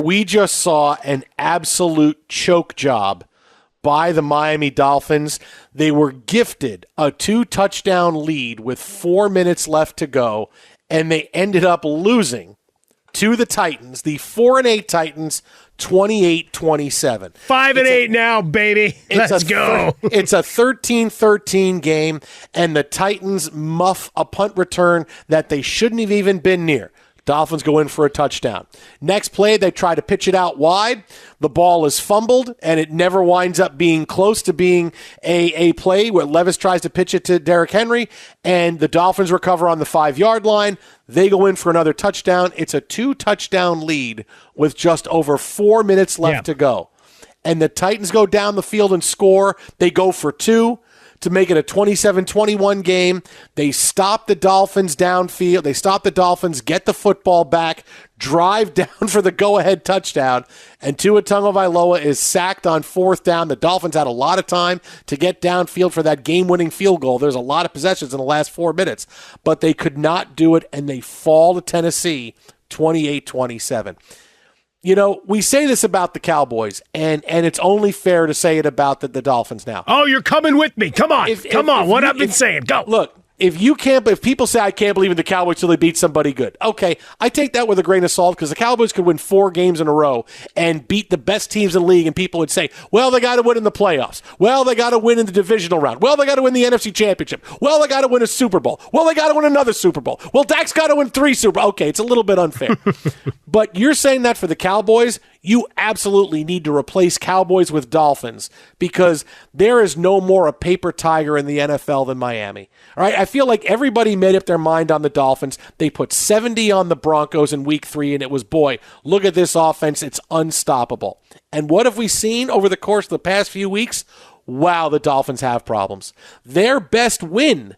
We just saw an absolute choke job by the Miami Dolphins. They were gifted a 2-touchdown lead with 4 minutes left to go, and they ended up losing to the Titans, the 4-8 Titans, 28-27. 5-8 now, baby. Let's go. It's a 13-13 game, and the Titans muff a punt return that they shouldn't have even been near. Dolphins go in for a touchdown. Next play, they try to pitch it out wide. The ball is fumbled, and it never winds up being close to being a play where Levis tries to pitch it to Derrick Henry, and the Dolphins recover on the 5-yard line. They go in for another touchdown. It's a 2-touchdown lead with just over 4 minutes left to go. And the Titans go down the field and score. They go for 2. To make it a 27-21 game. They stop the Dolphins downfield. They stop the Dolphins, get the football back, drive down for the go-ahead touchdown, and Tua Tagovailoa is sacked on 4th down. The Dolphins had a lot of time to get downfield for that game-winning field goal. There's a lot of possessions in the last 4 minutes, but they could not do it, and they fall to Tennessee 28-27. You know, we say this about the Cowboys, and it's only fair to say it about the Dolphins now. Oh, you're coming with me. Come on. Come on. What I've been saying. Go. Look, if people say I can't believe in the Cowboys till they beat somebody good, okay, I take that with a grain of salt because the Cowboys could win 4 games in a row and beat the best teams in the league, and people would say, well, they got to win in the playoffs. Well, they got to win in the divisional round. Well, they got to win the NFC Championship. Well, they got to win a Super Bowl. Well, they got to win another Super Bowl. Well, Dak's got to win 3 Super Bowls. Okay, it's a little bit unfair. But you're saying that for the Cowboys, you absolutely need to replace Cowboys with Dolphins because there is no more a paper tiger in the NFL than Miami. All right, I feel like everybody made up their mind on the Dolphins. They put 70 on the Broncos in week 3, and it was, boy, look at this offense. It's unstoppable. And what have we seen over the course of the past few weeks? Wow, the Dolphins have problems. Their best win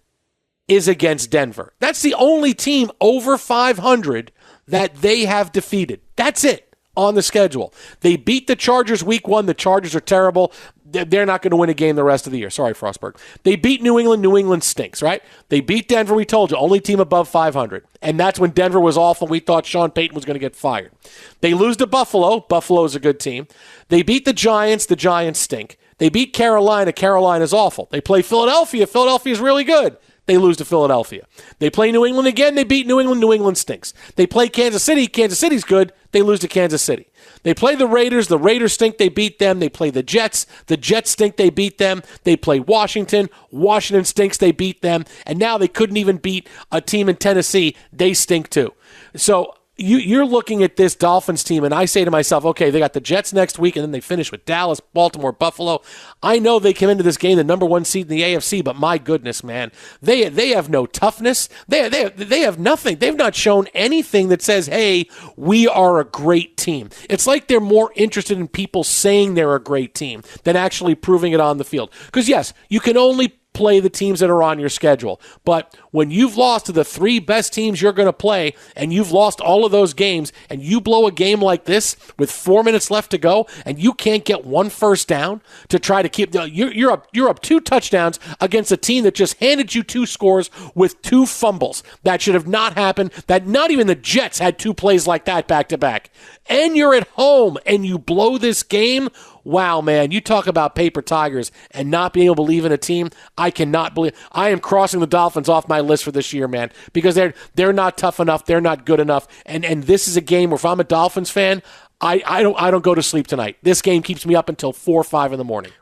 is against Denver. That's the only team over 500 that they have defeated. That's it on the schedule. They beat the Chargers week 1. The Chargers are terrible. They're not going to win a game the rest of the year. Sorry, Frostberg. They beat New England. New England stinks, right? They beat Denver. We told you, only team above 500. And that's when Denver was awful. We thought Sean Payton was going to get fired. They lose to Buffalo. Buffalo is a good team. They beat the Giants. The Giants stink. They beat Carolina. Carolina's awful. They play Philadelphia. Philadelphia's really good. They lose to Philadelphia. They play New England again. They beat New England. New England stinks. They play Kansas City. Kansas City's good. They lose to Kansas City. They play the Raiders. The Raiders stink. They beat them. They play the Jets. The Jets stink. They beat them. They play Washington. Washington stinks. They beat them. And now they couldn't even beat a team in Tennessee. They stink too. So you're looking at this Dolphins team, and I say to myself, okay, they got the Jets next week, and then they finish with Dallas, Baltimore, Buffalo. I know they came into this game the number 1 seed in the AFC, but my goodness, man, they have no toughness. They have nothing. They've not shown anything that says, hey, we are a great team. It's like they're more interested in people saying they're a great team than actually proving it on the field. Because, yes, you can only play the teams that are on your schedule. But when you've lost to the 3 best teams you're going to play, and you've lost all of those games, and you blow a game like this with 4 minutes left to go, and you can't get 1 first down to try to keep, you're up 2 touchdowns against a team that just handed you 2 scores with 2 fumbles. That should have not happened. That not even the Jets had 2 plays like that back to back. And you're at home and you blow this game. Wow, man, you talk about paper tigers and not being able to believe in a team. I cannot believe. I am crossing the Dolphins off my list for this year, man, because they're not tough enough. They're not good enough. And this is a game where if I'm a Dolphins fan, I don't go to sleep tonight. This game keeps me up until 4 or 5 in the morning.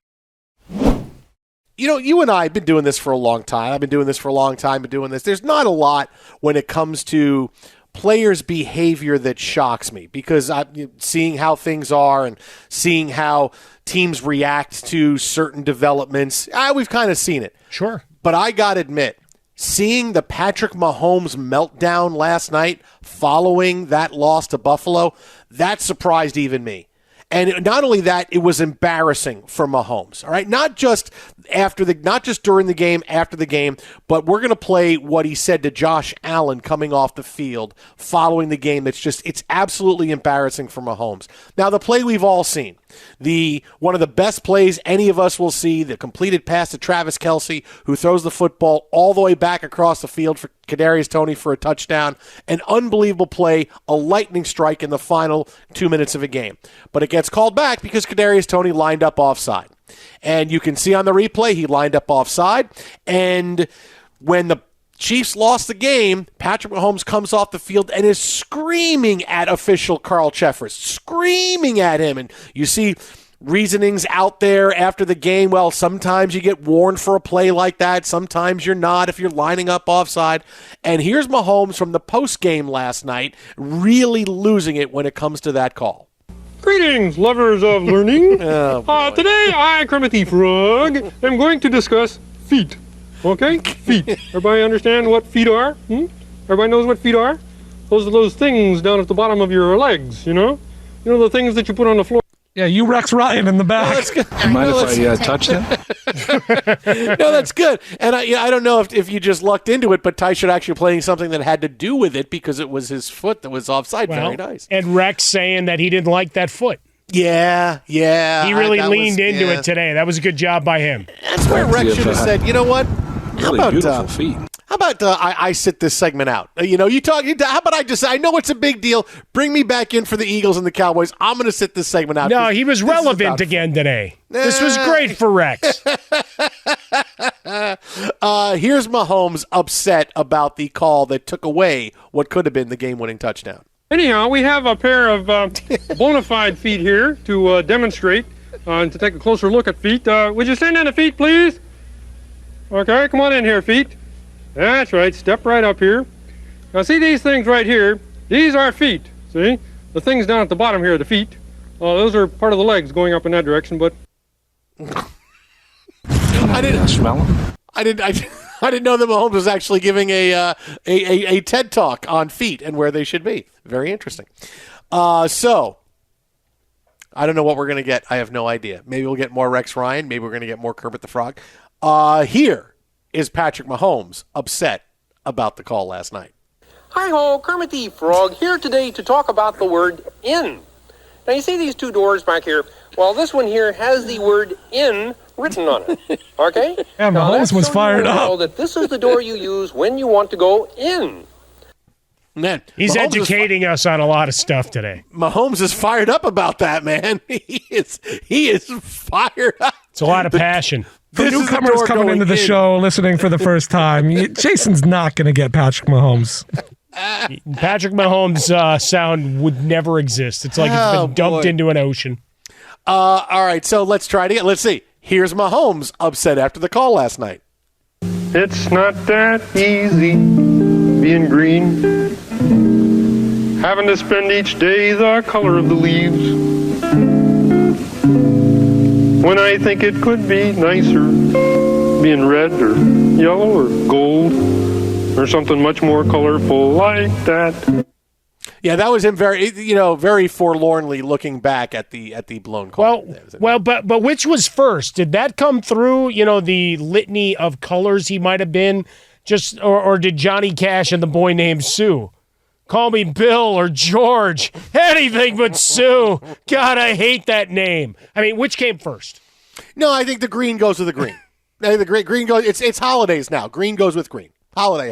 You know, you and I have been doing this for a long time. I've been doing this for a long time. There's not a lot when it comes to players' behavior that shocks me because I'm seeing how things are and seeing how teams react to certain developments. We've kind of seen it. Sure. But I got to admit, seeing the Patrick Mahomes meltdown last night following that loss to Buffalo, that surprised even me. And not only that, it was embarrassing for Mahomes. All right, not just during the game, after the game, but we're going to play what he said to Josh Allen coming off the field following the game. It's absolutely embarrassing for Mahomes. Now, the play we've all seen. One of the best plays any of us will see, the completed pass to Travis Kelce, who throws the football all the way back across the field for Kadarius Toney for a touchdown. An unbelievable play, a lightning strike in the final 2 minutes of a game. But it gets called back because Kadarius Toney lined up offside. And you can see on the replay, he lined up offside. And when the Chiefs lost the game, Patrick Mahomes comes off the field and is screaming at official Carl Cheffers, screaming at him. And you see reasonings out there after the game. Well, sometimes you get warned for a play like that. Sometimes you're not if you're lining up offside. And here's Mahomes from the postgame last night really losing it when it comes to that call. Greetings, lovers of learning. Today I, Kermit the Frog, am going to discuss feet. Okay? Feet. Everybody understand what feet are? Everybody knows what feet are? Those are those things down at the bottom of your legs, you know? You know, the things that you put on the floor. Yeah, you Rex Ryan in the back. Mind if I touch them? No, that's good. And I don't know if you just lucked into it, but Ty should actually playing something that had to do with it because it was his foot that was offside. Very nice. And Rex saying that he didn't like that foot. Yeah. He really leaned into it today. That was a good job by him. That's where Rex should have said, you know what? Really beautiful feet. How about I sit this segment out? You talk. How about I know it's a big deal. Bring me back in for the Eagles and the Cowboys. I'm going to sit this segment out. No, he was relevant again today. This was great for Rex. Here's Mahomes upset about the call that took away what could have been the game-winning touchdown. Anyhow, we have a pair of bona fide feet here to demonstrate and to take a closer look at feet. Would you stand on the feet, please? Okay, come on in here, feet. That's right, step right up here. Now see these things right here? These are feet, see? The things down at the bottom here are the feet. Those are part of the legs going up in that direction, but... I didn't smell them. I didn't know that Mahomes was actually giving a TED Talk on feet and where they should be. Very interesting. So, I don't know what we're going to get. I have no idea. Maybe we'll get more Rex Ryan. Maybe we're going to get more Kermit the Frog. Here is Patrick Mahomes upset about the call last night. Hi-ho, Kermit the Frog here today to talk about the word in. Now you see these two doors back here? Well, this one here has the word in written on it. Okay? Yeah, Mahomes was fired up. That this is the door you use when you want to go in. Man, he's educating us on a lot of stuff today. Mahomes is fired up about that, man. He is fired up. It's a lot of passion. For newcomers coming into the show, listening for the first time, Jason's not going to get Patrick Mahomes. Patrick Mahomes' sound would never exist. It's like it's been dumped into an ocean. All right, so let's try it again. Let's see. Here's Mahomes upset after the call last night. It's not that easy being green, having to spend each day the color of the leaves, when I think it could be nicer being red or yellow or gold or something much more colorful like that. Yeah, that was him very forlornly looking back at the blown call. But which was first? Did that come through, the litany of colors he might have been, or did Johnny Cash and the boy named Sue? Call me Bill or George. Anything but Sue. God, I hate that name. I mean, which came first? No, I think the green goes with the green. The green goes. It's holidays now. Green goes with green. Holiday.